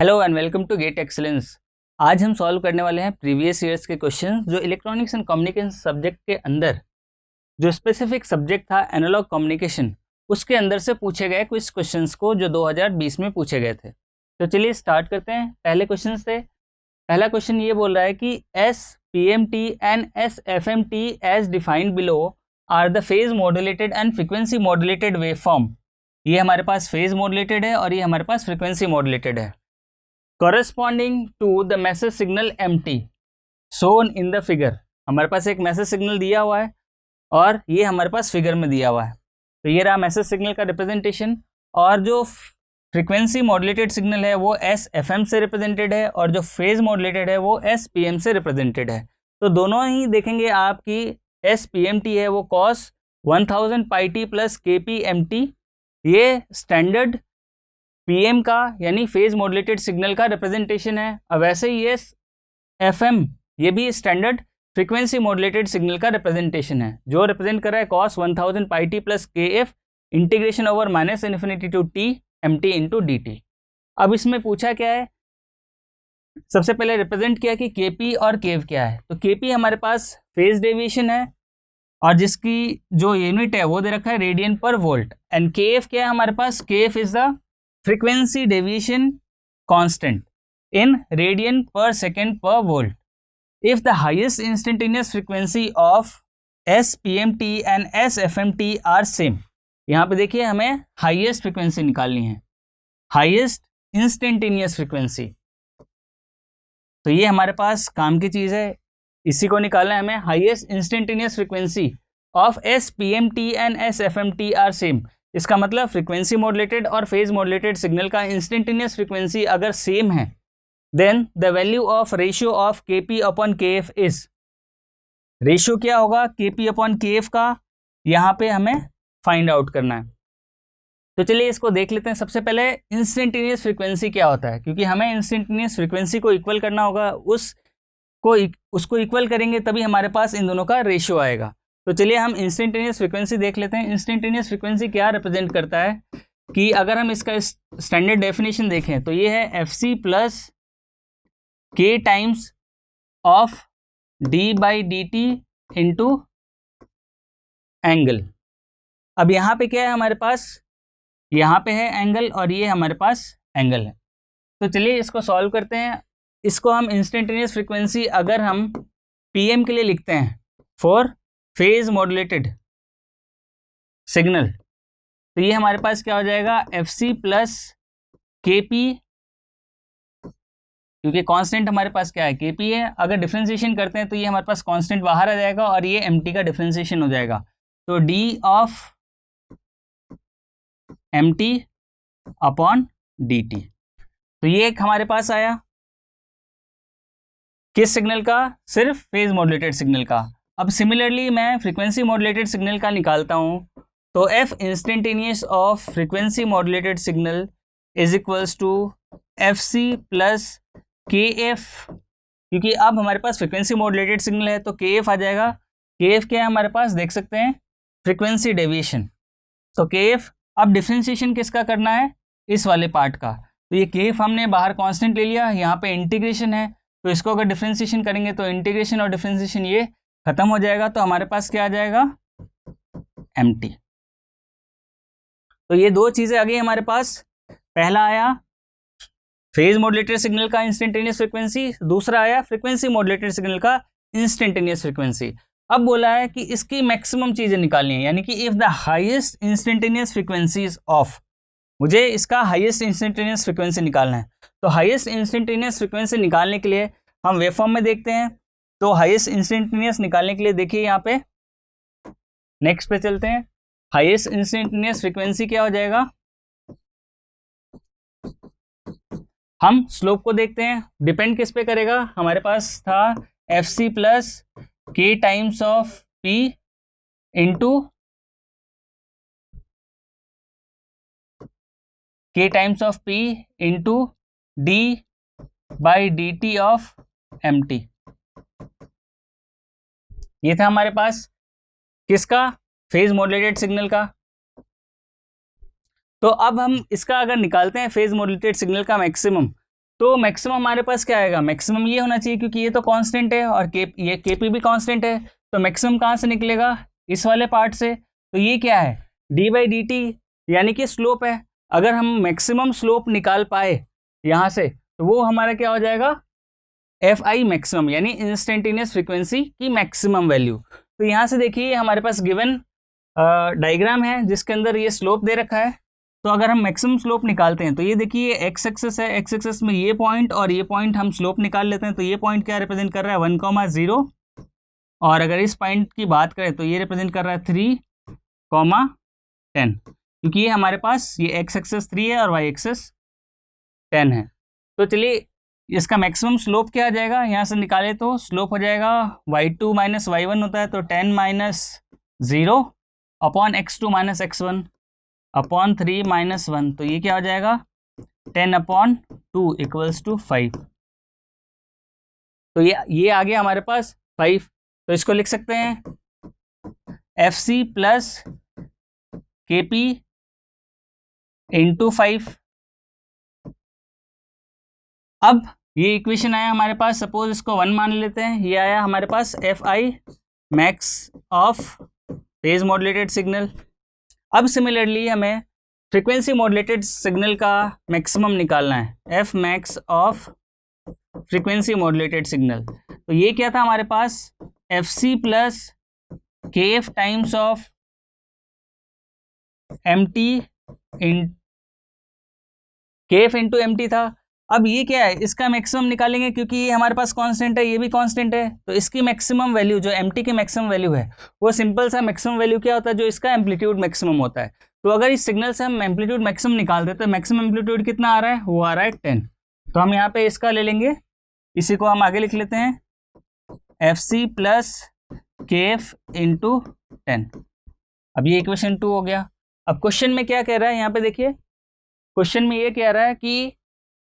Hello and welcome to Gate Excellence. आज हम solve करने वाले हैं प्रीवियस ईयर्स के क्वेश्चन जो इलेक्ट्रॉनिक्स एंड कम्युनिकेशन सब्जेक्ट के अंदर जो स्पेसिफिक सब्जेक्ट था एनालॉग कम्युनिकेशन, उसके अंदर से पूछे गए कुछ क्वेश्चंस को जो 2020 में पूछे गए थे। तो चलिए स्टार्ट करते हैं पहले क्वेश्चन से। पहला क्वेश्चन ये बोल रहा है कि S P M T and S F M T as defined below are the phase modulated and frequency modulated wave form. ये हमारे पास फेज मॉड्यूलेटेड है और ये हमारे पास फ्रिक्वेंसी मॉड्यूलेटेड है। Corresponding to the message signal MT shown in the figure, हमारे पास एक मैसेज सिग्नल दिया हुआ है और ये हमारे पास फिगर में दिया हुआ है। तो ये रहा मैसेज सिग्नल का रिप्रेजेंटेशन, और जो फ्रीक्वेंसी मॉड्यूलेटेड सिग्नल है वो SFM से रिप्रेजेंटेड है और जो फेज मॉड्यूलेटेड है वो SPM से रिप्रेजेंटेड है। तो दोनों ही देखेंगे आपकी SPMT है वो cos 1000 pi T plus KPMT, ये स्टैंडर्ड पीएम का यानी फेज मॉड्यूलेटेड सिग्नल का रिप्रेजेंटेशन है। अब वैसे ही ये एफएम ये भी स्टैंडर्ड फ्रीक्वेंसी मॉड्यूलेटेड सिग्नल का रिप्रेजेंटेशन है जो रिप्रेजेंट कर रहा है cos 1000 pi T plus KF integration over minus infinity to T MT into DT। अब इसमें पूछा क्या है, सबसे पहले रिप्रेजेंट किया कि KP और KF क्या है। तो KP हमारे पास फेज डेविएशन है और जिसकी जो यूनिट है वो दे रखा है रेडियन पर वोल्ट, एंड KF क्या है हमारे पास, KF is the frequency deviation constant in radian per second per volt. If the highest instantaneous frequency of SPMT and SFMT are same, यहाँ पे देखिए हमें हाईएस्ट फ्रीक्वेंसी निकालनी है, हाईएस्ट इंस्टेंटेनियस फ्रीक्वेंसी। तो ये हमारे पास काम की चीज़ है, इसी को निकालना है हमें। Highest instantaneous frequency of SPMT and SFMT are same, इसका मतलब फ्रीक्वेंसी मॉड्यूलेटेड और फेज मॉड्यूलेटेड सिग्नल का इंस्टेंटेनियस फ्रीक्वेंसी अगर सेम है then the value of ratio of KP upon KF is, ratio क्या होगा KP अपॉन KF का, यहाँ पे हमें फाइंड आउट करना है। तो चलिए इसको देख लेते हैं। सबसे पहले इंस्टेंटेनियस फ्रीक्वेंसी क्या होता है, क्योंकि हमें इंस्टेंटेनियस फ्रीक्वेंसी को इक्वल करना होगा, उसको इक्वल करेंगे तभी हमारे पास इन दोनों का रेशियो आएगा। तो चलिए हम इंस्टेंटेनियस फ्रीक्वेंसी देख लेते हैं। इंस्टेंटेनियस फ्रीक्वेंसी क्या रिप्रेजेंट करता है कि अगर हम इसका स्टैंडर्ड डेफिनेशन देखें तो ये है FC plus K times of D by DT into angle. अब यहाँ पे क्या है हमारे पास, यहाँ पे है एंगल और ये हमारे पास एंगल है। तो चलिए इसको सॉल्व करते हैं। इसको हम इंस्टेंटेनियस फ्रीक्वेंसी अगर हम PM के लिए लिखते हैं फॉर फेज मॉड्यूलेटेड सिग्नल, तो ये हमारे पास क्या हो जाएगा FC प्लस KP, क्योंकि कांस्टेंट हमारे पास क्या है KP है। अगर डिफरेंशिएशन करते हैं तो ये हमारे पास कांस्टेंट बाहर आ जाएगा और ये MT का डिफरेंशिएशन हो जाएगा। तो D of MT upon DT। तो ये एक हमारे पास आया किस सिग्नल का, सिर्फ फेज मॉड्यूलेटेड सिग्नल का। अब सिमिलरली मैं फ्रीक्वेंसी मॉड्यूलेटेड सिग्नल का निकालता हूँ, तो F instantaneous of frequency modulated signal is equals to FC plus KF, क्योंकि अब हमारे पास फ्रीक्वेंसी मॉड्यूलेटेड सिग्नल है तो KF आ जाएगा। KF क्या है हमारे पास देख सकते हैं, फ्रीक्वेंसी डेविएशन। तो KF, अब डिफरेंशिएशन किसका करना है, इस वाले पार्ट का। तो ये KF हमने बाहर कांस्टेंट ले लिया, यहाँ पे इंटीग्रेशन है, तो इसको अगर डिफरेंशिएशन करेंगे तो इंटीग्रेशन और डिफरेंशिएशन ये खत्म हो जाएगा, तो हमारे पास क्या आ जाएगा MT। तो ये दो चीजें आ गई हमारे पास। पहला आया फेज मॉड्यूलेटेड सिग्नल का इंस्टेंटेनियस फ्रीक्वेंसी, दूसरा आया फ्रीक्वेंसी मॉड्यूलेटेड सिग्नल का इंस्टेंटेनियस फ्रीक्वेंसी। अब बोला है कि इसकी मैक्सिमम चीजें निकालनी है, यानी कि if the highest instantaneous frequency is of, मुझे इसका हाईएस्ट इंस्टेंटेनियस फ्रीक्वेंसी निकालना है। तो हाईएस्ट इंस्टेंटेनियस फ्रीक्वेंसी निकालने के लिए हम वेवफॉर्म में देखते हैं। तो हाईएस्ट इंस्टेंटेनियस निकालने के लिए देखिए यहाँ पे नेक्स्ट पे चलते हैं। हाईएस्ट इंस्टेंटेनियस फ्रीक्वेंसी क्या हो जाएगा, हम स्लोप को देखते हैं, डिपेंड किस पे करेगा। हमारे पास था FC plus K times of P into K times of P into D by DT of MT। ये था हमारे पास किसका, फेज मॉड्यूलेटेड सिग्नल का। तो अब हम इसका अगर निकालते हैं फेज मॉड्यूलेटेड सिग्नल का मैक्सिमम, तो मैक्सिमम हमारे पास क्या आएगा, मैक्सिमम ये होना चाहिए क्योंकि ये तो कांस्टेंट है और ये केपी भी कांस्टेंट है, तो मैक्सिमम कहाँ से निकलेगा, इस वाले पार्ट से। तो ये क्या है, डी बाई डी टी, यानी कि स्लोप है। अगर हम मैक्सिमम स्लोप निकाल पाए यहाँ से तो वो हमारा क्या हो जाएगा, एफ आई मैक्सिमम, यानी इंस्टेंटेनियस फ्रीक्वेंसी की मैक्सिमम वैल्यू। तो यहाँ से देखिए हमारे पास गिवन डायग्राम है जिसके अंदर ये स्लोप दे रखा है। तो अगर हम मैक्सिमम स्लोप निकालते हैं तो ये देखिए एक्स एक्सेस है, एक्स एक्सेस में ये पॉइंट और ये पॉइंट हम स्लोप निकाल लेते हैं। तो ये पॉइंट क्या रिप्रेजेंट कर रहा है, 1,0, और अगर इस पॉइंट की बात करें तो ये रिप्रेजेंट कर रहा है 3,10, क्योंकि ये हमारे पास ये एक्स एक्सेस 3 है और वाई एक्सेस 10 है। तो चलिए इसका मैक्सिमम स्लोप क्या आ जाएगा, यहाँ से निकाले तो स्लोप हो जाएगा y2 माइनस y1 होता है, तो 10 minus 0 upon x2 minus x1 upon 3 minus 1, तो ये क्या हो जाएगा 10 अपॉन 2 इक्वल्स टू 5। तो ये आ गया हमारे पास 5। तो इसको लिख सकते हैं एफ सी प्लस के पी इंटू 5। अब ये इक्वेशन आया हमारे पास, सपोज इसको 1 मान लेते हैं, ये आया हमारे पास F I max of phase modulated signal. अब सिमिलरली हमें फ्रीक्वेंसी मॉड्यूलेटेड सिग्नल का मैक्सिमम निकालना है, F max of frequency modulated signal. तो ये क्या था हमारे पास, F C plus K F times of M T in K F into M T था। अब ये क्या है, इसका मैक्सिमम निकालेंगे क्योंकि ये हमारे पास कांस्टेंट है, ये भी कांस्टेंट है। तो इसकी मैक्सिमम वैल्यू जो एम टी की मैक्सिमम वैल्यू है वो सिंपल सा मैक्सिमम वैल्यू क्या होता है, जो इसका एम्पलीट्यूड मैक्सिमम होता है। तो अगर इस सिग्नल से हम एम्पलीट्यूड मैक्सिमम निकाल देते हैं, मैक्सिमम एम्पलीट्यूड कितना आ रहा है, वो आ रहा है 10। तो हम यहाँ पे इसका ले लेंगे, इसी को हम आगे लिख लेते हैं F C plus K F into 10। अब ये इक्वेशन 2 हो गया। अब क्वेश्चन में क्या कह रहा है, यहाँ पे देखिए क्वेश्चन में ये कह रहा है कि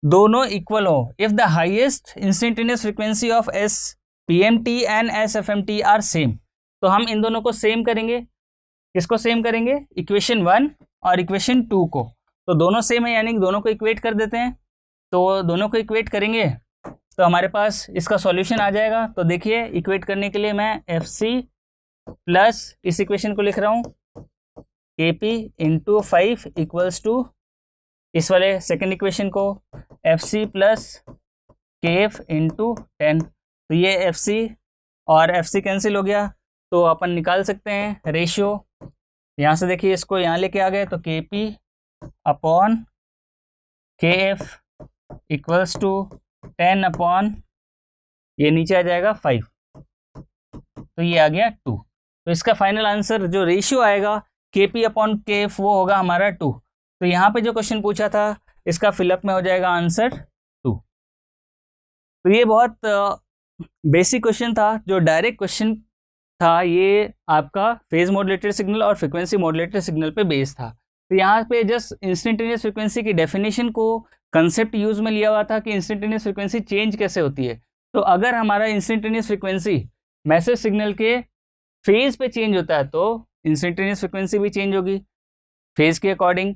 दोनों इक्वल हो if the highest instantaneous frequency of S P M T and S F M T are same. तो हम इन दोनों को सेम करेंगे, किसको सेम करेंगे, इक्वेशन 1 और इक्वेशन 2 को। तो दोनों सेम है यानी कि दोनों को इक्वेट कर देते हैं। तो दोनों को इक्वेट करेंगे तो हमारे पास इसका सॉल्यूशन आ जाएगा। तो देखिए इक्वेट करने के लिए मैं एफ सी प्लस इस इक्वेशन को लिख रहा हूँ के पी इंटू 5 इक्वल्स टू इस वाले सेकेंड इक्वेशन को F C plus K F into 10। तो ये एफ सी और एफ सी कैंसिल हो गया, तो अपन निकाल सकते हैं रेशियो। यहाँ से देखिए इसको यहाँ लेके आ गए, तो के पी अपॉन के एफ इक्वल्स टू 10 अपॉन ये नीचे आ जाएगा 5, तो ये आ गया 2। तो इसका फाइनल आंसर जो रेशियो आएगा के पी अपॉन के एफ वो होगा हमारा 2। तो यहाँ पे जो क्वेश्चन पूछा था इसका फिलअप में हो जाएगा आंसर 2। तो ये बहुत बेसिक क्वेश्चन था, जो डायरेक्ट क्वेश्चन था, ये आपका फेज मॉड्यूलेटेड सिग्नल और फ्रीक्वेंसी मॉड्यूलेटेड सिग्नल पे बेस था। तो यहाँ पे जस्ट इंस्टेंटेनियस फ्रीक्वेंसी की डेफिनेशन को कंसेप्ट यूज में लिया हुआ था कि इंस्टेंटेनियस फ्रीक्वेंसी चेंज कैसे होती है। तो अगर हमारा इंस्टेंटेनियस फ्रीक्वेंसी मैसेज सिग्नल के फेज पे चेंज होता है तो इंस्टेंटेनियस फ्रीक्वेंसी भी चेंज होगी फेज के अकॉर्डिंग।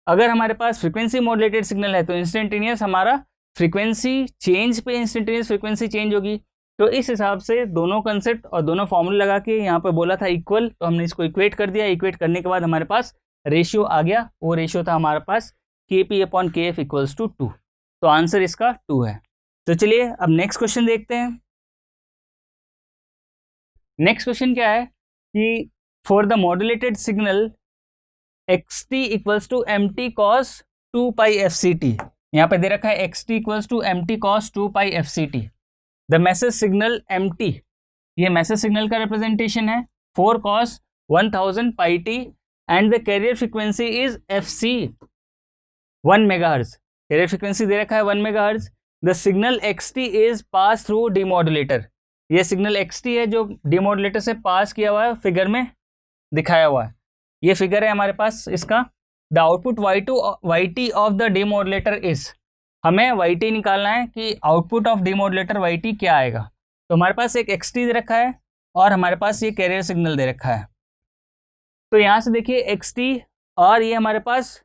अगर हमारे पास फ्रीक्वेंसी मॉड्यूलेटेड सिग्नल है तो इंस्टेंटेनियस हमारा फ्रीक्वेंसी चेंज पे इंस्टेंटेनियस फ्रीक्वेंसी चेंज होगी। तो इस हिसाब से दोनों कंसेप्ट और दोनों फॉर्मूले लगा के यहाँ पे बोला था इक्वल, तो हमने इसको इक्वेट कर दिया। इक्वेट करने के बाद हमारे पास रेशियो आ गया, वो रेशियो था हमारे पास के पी अपॉन के एफ इक्वल्स टू 2। तो आंसर इसका 2 है। तो चलिए अब नेक्स्ट क्वेश्चन देखते हैं। नेक्स्ट क्वेश्चन क्या है कि for the modulated signal X T equals to M T cos 2 pi F C T. यहाँ पे दे रखा है X T equals to M T cos 2 pi F C T. The message signal M T, ये message signal का representation है 4 cos 1000 pi T and the carrier frequency is F C 1 megahertz. Carrier frequency दे रखा है 1 megahertz. The signal X T is pass through demodulator. ये signal X T है जो demodulator से पास किया हुआ है, फिगर में दिखाया हुआ है। ये फिगर है हमारे पास इसका। The output Y T of the demodulator is, हमें वाई टी निकालना है कि output of demodulator Y T क्या आएगा। तो हमारे पास एक एक्स टी दे रखा है और हमारे पास ये कैरियर सिग्नल दे रखा है। तो यहाँ से देखिए एक्स टी और ये हमारे पास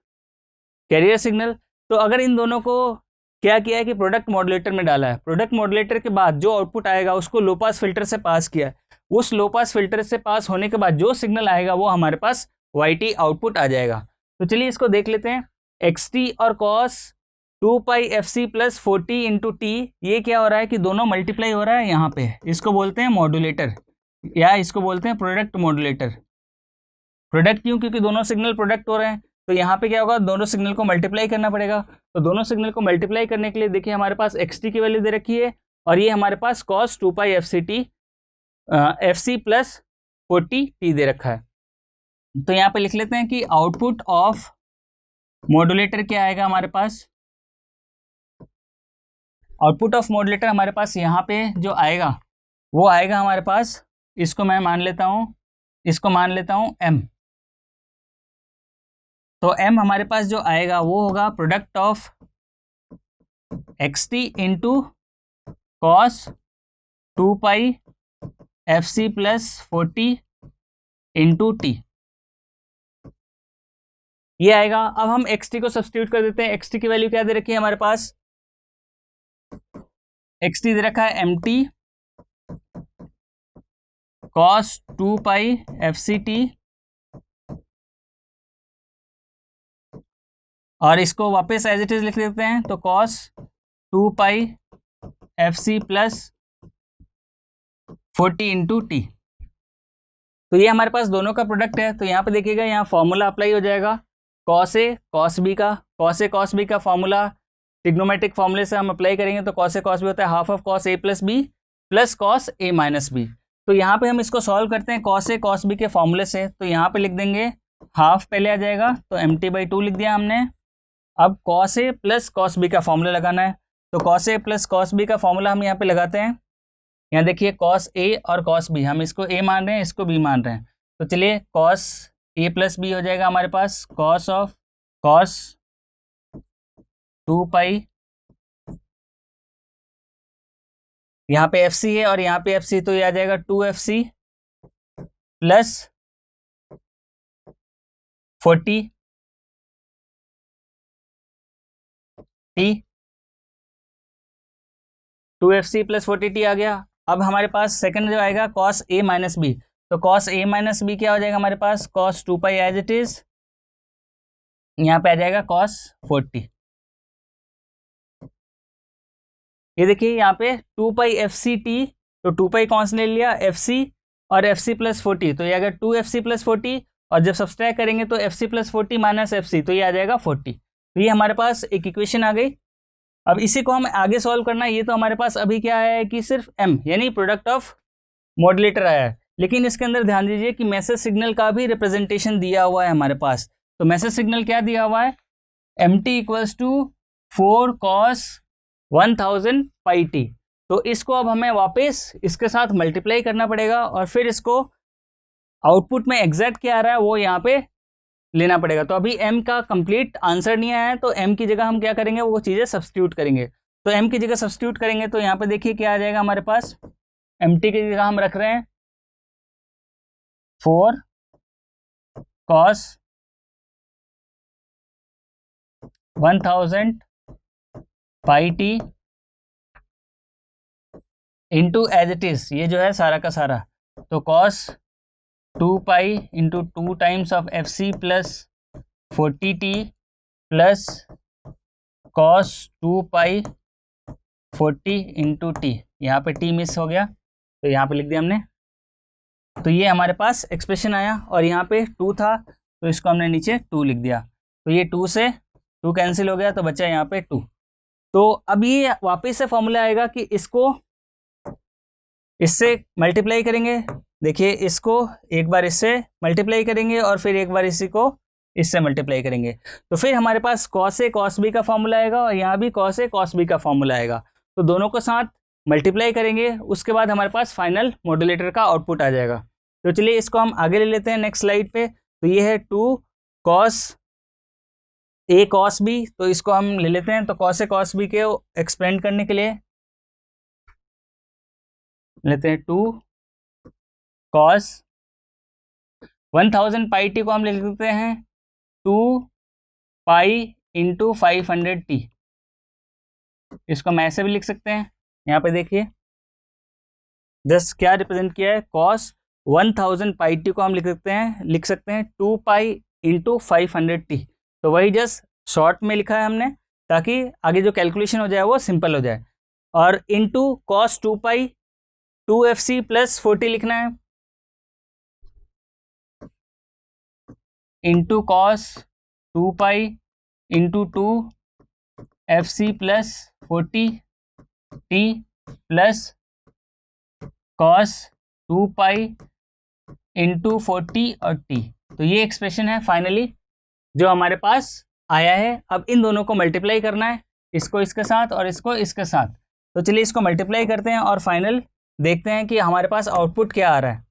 कैरियर सिग्नल। तो अगर इन दोनों को क्या किया है कि प्रोडक्ट मॉड्यूलेटर में डाला है, प्रोडक्ट मॉड्यूलेटर के बाद जो आउटपुट आएगा उसको लो पास फिल्टर से पास किया है, उस लो पास फिल्टर से पास होने के बाद जो सिग्नल आएगा वो हमारे पास YT आउटपुट आ जाएगा। तो चलिए इसको देख लेते हैं। XT और cos 2πfc plus 40 into T, ये क्या हो रहा है कि दोनों मल्टीप्लाई हो रहा है यहाँ पे, इसको बोलते हैं मॉड्यूलेटर या इसको बोलते हैं प्रोडक्ट मॉड्यूलेटर। प्रोडक्ट क्यों? क्योंकि दोनों सिग्नल प्रोडक्ट हो रहे हैं, तो यहाँ पे क्या होगा, दोनों सिग्नल को मल्टीप्लाई करना पड़ेगा। तो दोनों सिग्नल को मल्टीप्लाई करने के लिए देखिए हमारे पास XT की वैल्यू दे रखी है और ये हमारे पास cos 2πfct FC plus 40t दे रखा है। तो यहाँ पे लिख लेते हैं कि आउटपुट ऑफ मॉड्यूलेटर क्या आएगा हमारे पास, आउटपुट ऑफ मॉड्यूलेटर हमारे पास यहाँ पे जो आएगा वो आएगा हमारे पास, इसको मैं मान लेता हूँ, इसको मान लेता हूँ M। तो M हमारे पास जो आएगा वो होगा product of XT into cos 2πfc plus 40 into T, ये आएगा। अब हम XT को सब्स्टिट्यूट कर देते हैं। XT की वैल्यू क्या दे रखी है हमारे पास, XT दे रखा है MT cos 2πfct और इसको वापस एज इट इज लिख देते हैं, तो cos 2πfc plus 40 into T. तो ये हमारे पास दोनों का प्रोडक्ट है। तो यहाँ पे देखिएगा, यहाँ फॉर्मूला अप्लाई हो जाएगा cos A cos B का, cos A cos B का फॉर्मूला ट्रिग्नोमेट्रिक फॉर्मूले से हम अप्लाई करेंगे, तो cos A cos B होता है half of cos A plus B plus cos A minus B। तो यहाँ पे हम इसको सॉल्व करते हैं cos A cos B के फॉर्मूले से, तो यहाँ पे लिख देंगे हाफ पहले आ जाएगा, तो MT/2 लिख दिया हमने। अब cos A plus cos B का फॉर्मूला लगाना है, तो cos A plus cos B का फॉर्मूला हम यहाँ पे लगाते हैं। यहाँ देखिए cos A और cos B, हम इसको A मान रहे हैं, इसको B मान रहे हैं, तो चलिए cos A प्लस B हो जाएगा हमारे पास cos 2π, यहाँ पे FC है और यहाँ पे FC, तो ये आ जाएगा 2FC plus 40 t, 2FC plus 40t आ गया। अब हमारे पास सेकंड जो आएगा cos A माइनस B, तो cos A माइनस B क्या हो जाएगा हमारे पास, cos 2π एज इट इज, यहाँ पे आ जाएगा cos 40। ये देखिए यहाँ पे 2πfct, तो 2π कौन सा ले लिया, FC और FC प्लस 40, तो ये अगर 2FC प्लस 40 और जब सब्सट्रैक्ट करेंगे तो FC प्लस 40 माइनस FC, तो ये आ जाएगा 40। तो ये हमारे पास एक इक्वेशन आ गई। अब इसी को हम आगे सॉल्व करना है। ये तो हमारे पास अभी क्या आया है कि सिर्फ M यानी प्रोडक्ट ऑफ मॉड्यूलेटर आया है, लेकिन इसके अंदर ध्यान दीजिए कि मैसेज सिग्नल का भी रिप्रेजेंटेशन दिया हुआ है हमारे पास। तो मैसेज सिग्नल क्या दिया हुआ है, MT equals to 4 cos 1000πt। तो इसको अब हमें वापस इसके साथ मल्टीप्लाई करना पड़ेगा और फिर इसको आउटपुट में एग्जैक्ट क्या आ रहा है वो यहाँ पे लेना पड़ेगा। तो अभी M का कंप्लीट आंसर नहीं आया है, तो M की जगह हम क्या करेंगे, वो चीज़ें सब्स्टिट्यूट करेंगे। तो M की जगह सब्स्टिट्यूट करेंगे तो यहाँ पे देखिए क्या आ जाएगा हमारे पास, MT की जगह हम रख रहे हैं 4 cos 1000πt into as it is, ये जो है सारा का सारा, तो cos 2π into 2 times of FC plus 40t plus cos 2π 40 into T, यहाँ पे t मिस हो गया तो यहाँ पे लिख दिया हमने। तो ये हमारे पास एक्सप्रेशन आया और यहाँ पे 2 था तो इसको हमने नीचे 2 लिख दिया, तो ये 2 से 2 कैंसिल हो गया तो बचा यहाँ पे 2। तो अब ये वापस से फॉर्मूला आएगा कि इसको इससे मल्टीप्लाई करेंगे, देखिए इसको एक बार इससे मल्टीप्लाई करेंगे और फिर एक बार इसी को इससे मल्टीप्लाई करेंगे, तो फिर हमारे पास cos A cos B का फॉर्मूला आएगा और यहाँ भी cos A cos B का फॉर्मूला आएगा। तो दोनों को साथ मल्टीप्लाई करेंगे, उसके बाद हमारे पास फाइनल मॉड्यूलेटर का आउटपुट आ जाएगा। तो चलिए इसको हम आगे ले लेते हैं नेक्स्ट स्लाइड पे। तो ये है 2 cos A cos B, तो इसको हम ले लेते हैं। तो cos A cos B के एक्सपेंड करने के लिए लेते हैं 2 cos 1000πt को हम लिख देते हैं 2π इंटू 500t, इसको हम ऐसे भी लिख सकते हैं, यहाँ पे देखिए जस्ट क्या रिप्रेजेंट किया है, कॉस 1000 पाई टी को हम लिख सकते हैं 2 पाई इंटू 500 टी। तो वही जस्ट शॉर्ट में लिखा है हमने ताकि आगे जो कैलकुलेशन हो जाए वो सिंपल हो जाए। और इंटू कॉस 2 पाई 2fc प्लस 40 लिखना है, into cos 2 pi into 2fc plus 40 T plus cos 2 pi into 40 और टी। तो ये एक्सप्रेशन है फाइनली जो हमारे पास आया है। अब इन दोनों को मल्टीप्लाई करना है, इसको इसके साथ और इसको इसके साथ। तो चलिए इसको मल्टीप्लाई करते हैं और फाइनल देखते हैं कि हमारे पास आउटपुट क्या आ रहा है।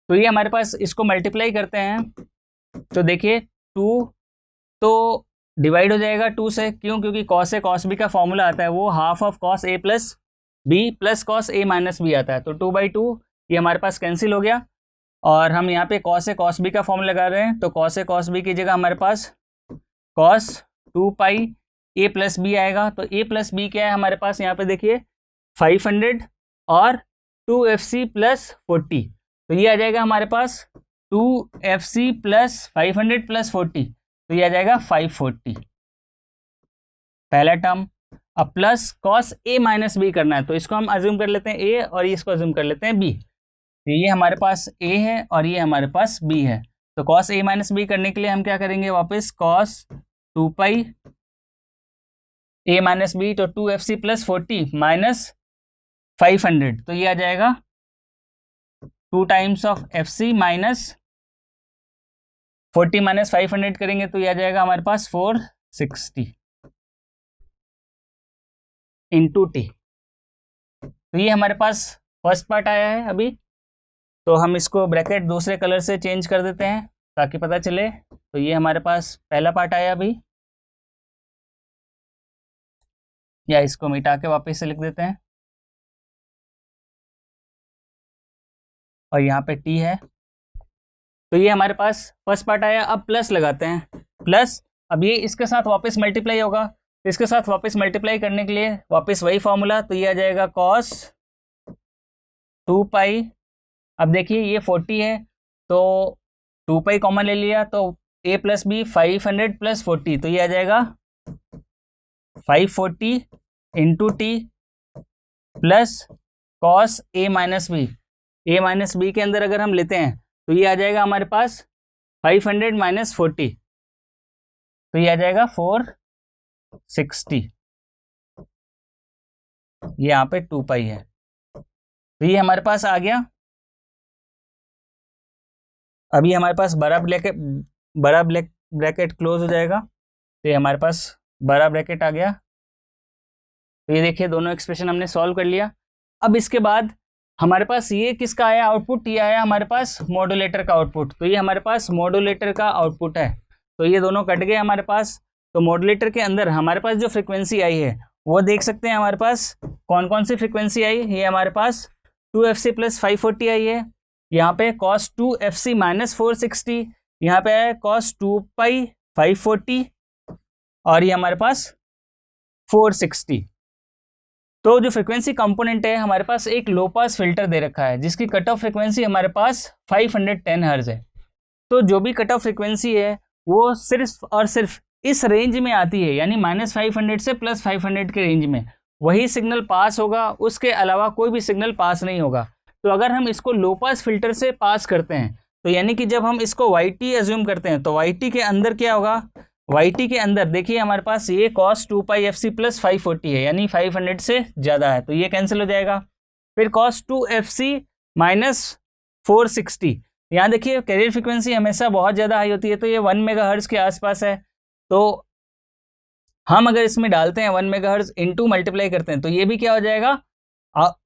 तो ये हमारे पास इसको मल्टीप्लाई करते हैं तो देखिए 2 तो डिवाइड हो जाएगा 2 से, क्यों? क्योंकि कॉस ए कॉस बी का फॉर्मूला आता है वो half of cos A plus B plus cos A minus B आता है। तो 2/2 ये हमारे पास कैंसिल हो गया और हम यहाँ पे कॉस ए कॉस बी का फॉर्मूला लगा रहे हैं। तो कॉस ए कॉस बी की जगह हमारे पास कॉस 2 पाई ए प्लस बी आएगा। तो ए प्लस बी क्या है हमारे पास, यहाँ पे देखिए 500 और 2fc प्लस 40। तो ये आ जाएगा हमारे पास 2fc प्लस 500 प्लस 40, तो ये आ जाएगा 540 पहला टर्म। अब plus cos A minus B करना है, तो इसको हम अज्यूम कर लेते हैं ए और इसको अज्यूम कर लेते हैं बी। तो ये हमारे पास ए है और ये हमारे पास बी है। तो कॉस ए माइनस बी करने के लिए हम क्या करेंगे, वापस कॉस 2 पाई ए माइनस बी, तो 2fc प्लस 40 माइनस 500, तो ये आ जाएगा 2 times of fc minus 40 minus 500 करेंगे तो ये आ जाएगा हमारे पास 460 इंटू टी। तो ये हमारे पास फर्स्ट पार्ट आया है अभी। तो हम इसको ब्रैकेट दूसरे कलर से चेंज कर देते हैं ताकि पता चले। तो ये हमारे पास पहला पार्ट आया अभी, या इसको मिटा के वापस से लिख देते हैं और यहाँ पे टी है। तो ये हमारे पास फर्स्ट पार्ट आया। अब प्लस लगाते हैं, प्लस अब ये इसके साथ वापस मल्टीप्लाई होगा, तो इसके साथ वापस मल्टीप्लाई करने के लिए वापस वही फॉर्मूला। तो ये आ जाएगा कॉस 2 पाई। अब देखिए ये 40 है तो 2 पाई कॉमन ले लिया, तो ए प्लस बी 500 प्लस 40, तो ये आ जाएगा 540 into T plus cos A minus B. A minus B के अंदर अगर हम लेते हैं तो ये आ जाएगा हमारे पास 500 माइनस 40, तो ये आ जाएगा 460। ये यहाँ पे 2 पाई है, तो ये हमारे पास आ गया। अभी हमारे पास बड़ा ब्रैकेट क्लोज हो जाएगा, तो ये हमारे पास बड़ा ब्रैकेट आ गया। तो ये देखिए दोनों एक्सप्रेशन हमने सॉल्व कर लिया। अब इसके बाद हमारे पास ये किसका आया आउटपुट, ये आया हमारे पास मॉड्यूलेटर का आउटपुट। तो ये हमारे पास मॉड्यूलेटर का आउटपुट है, तो ये दोनों कट गए हमारे पास। तो मॉड्यूलेटर के अंदर हमारे पास जो फ्रिक्वेंसी आई है वो देख सकते हैं हमारे पास कौन कौन सी फ्रिक्वेंसी आई। ये हमारे पास 2fc प्लस 540 आई है, यहाँ पे cos 2fc माइनस 460, यहाँ पे है cos 2 पाई 540 और ये हमारे पास 460। तो जो फ्रिक्वेंसी कंपोनेंट है हमारे पास एक लो पास फिल्टर दे रखा है जिसकी कट ऑफ फ्रिक्वेंसी हमारे पास 510 हर्ट्ज है। तो जो भी कट ऑफ फ्रिक्वेंसी है वो सिर्फ और सिर्फ इस रेंज में आती है, यानी -500 से +500 के रेंज में वही सिग्नल पास होगा, उसके अलावा कोई भी सिग्नल पास नहीं होगा। तो अगर हम इसको लो पास फिल्टर से पास करते हैं तो यानी कि जब हम इसको yt एज्यूम करते हैं तो yt के अंदर क्या होगा, yt के अंदर देखिए हमारे पास ये cos 2 पाई fc प्लस 540 है, यानी 500 से ज़्यादा है, तो ये कैंसिल हो जाएगा। फिर cos 2 fc माइनस 460, यहाँ देखिए कैरियर फ्रिक्वेंसी हमेशा बहुत ज़्यादा हाई होती है, तो ये 1 मेगाहर्ट्ज़ के आसपास है। तो हम अगर इसमें डालते हैं 1 मेगाहर्ट्ज़ इंटू मल्टीप्लाई करते हैं तो ये भी क्या हो जाएगा,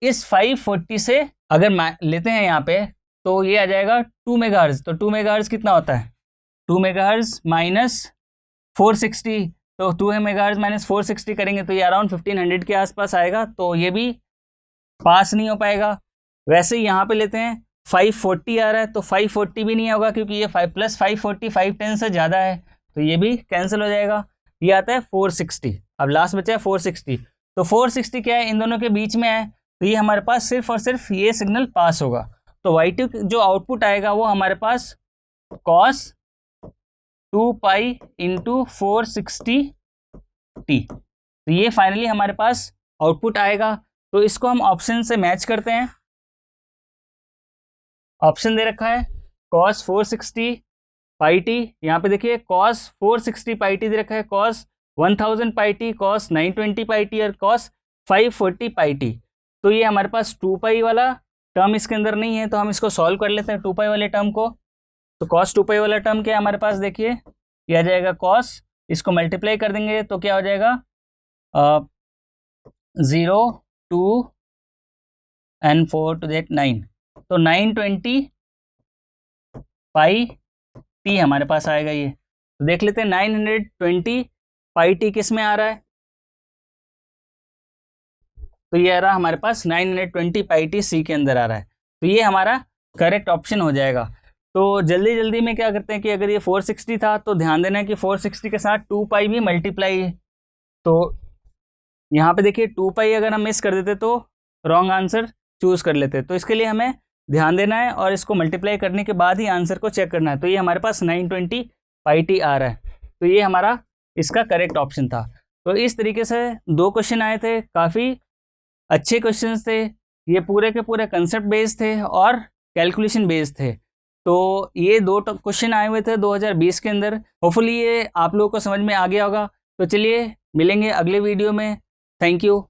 इस 540 से अगर लेते हैं यहाँ पे तो ये आ जाएगा 2 मेगाहर्ट्ज़। तो 2 मेगाहर्ट्ज़ कितना होता है, 2 मेगाहर्ट्ज़ माइनस 460, तो 2 मेगाहर्ट्ज़ माइनस 460 करेंगे तो ये अराउंड 1500 के आसपास आएगा, तो ये भी पास नहीं हो पाएगा। वैसे ही यहाँ पे लेते हैं 540 आ रहा है तो 540 भी नहीं होगा क्योंकि ये 5 प्लस 540 510 से ज़्यादा है, तो ये भी कैंसिल हो जाएगा। ये आता है 460, अब लास्ट बचा है 460। तो 460 क्या है, इन दोनों के बीच में है, तो ये हमारे पास सिर्फ और सिर्फ ये सिग्नल पास होगा। तो y2 जो आउटपुट आएगा वो हमारे पास cos 2 पाई इंटू 460t, तो ये फाइनली हमारे पास आउटपुट आएगा। तो इसको हम ऑप्शन से मैच करते हैं। ऑप्शन दे रखा है cos 460 पाई टी, यहाँ पे देखिए cos 460 पाई टी दे रखा है, cos 1000 pi T, cos 920 pi T और cos 540 पाई टी। तो ये हमारे पास 2 पाई वाला टर्म इसके अंदर नहीं है, तो हम इसको सॉल्व कर लेते हैं 2 पाई वाले टर्म को। तो cos 2 पाई वाला टर्म क्या है हमारे पास, देखिए ये आ जाएगा cos, इसको मल्टीप्लाई कर देंगे तो क्या हो जाएगा 0 2 and 4 to that 9, तो 920 पाई टी हमारे पास आएगा ये। तो देख लेते हैं 920 पाई टी किस में आ रहा है, तो ये आ रहा हमारे पास 920 पाई टी सी के अंदर आ रहा है, तो ये हमारा करेक्ट ऑप्शन हो जाएगा। तो जल्दी जल्दी में क्या करते हैं कि अगर ये 460 था तो ध्यान देना है कि 460 के साथ 2 पाई भी मल्टीप्लाई है, तो यहाँ पे देखिए 2 पाई अगर हम मिस कर देते तो रॉन्ग आंसर चूज कर लेते, तो इसके लिए हमें ध्यान देना है और इसको मल्टीप्लाई करने के बाद ही आंसर को चेक करना है। तो ये हमारे पास 920 पाई टी आ रहा है, तो ये हमारा इसका करेक्ट ऑप्शन था। तो इस तरीके से 2 क्वेश्चन आए थे, काफ़ी अच्छे क्वेश्चंस थे, ये पूरे के पूरे कंसेप्ट बेस्ड थे और कैलकुलेशन बेस्ड थे। तो ये 2 क्वेश्चन आए हुए थे 2020 के अंदर। होपफुली ये आप लोगों को समझ में आ गया होगा। तो चलिए मिलेंगे अगले वीडियो में। Thank you.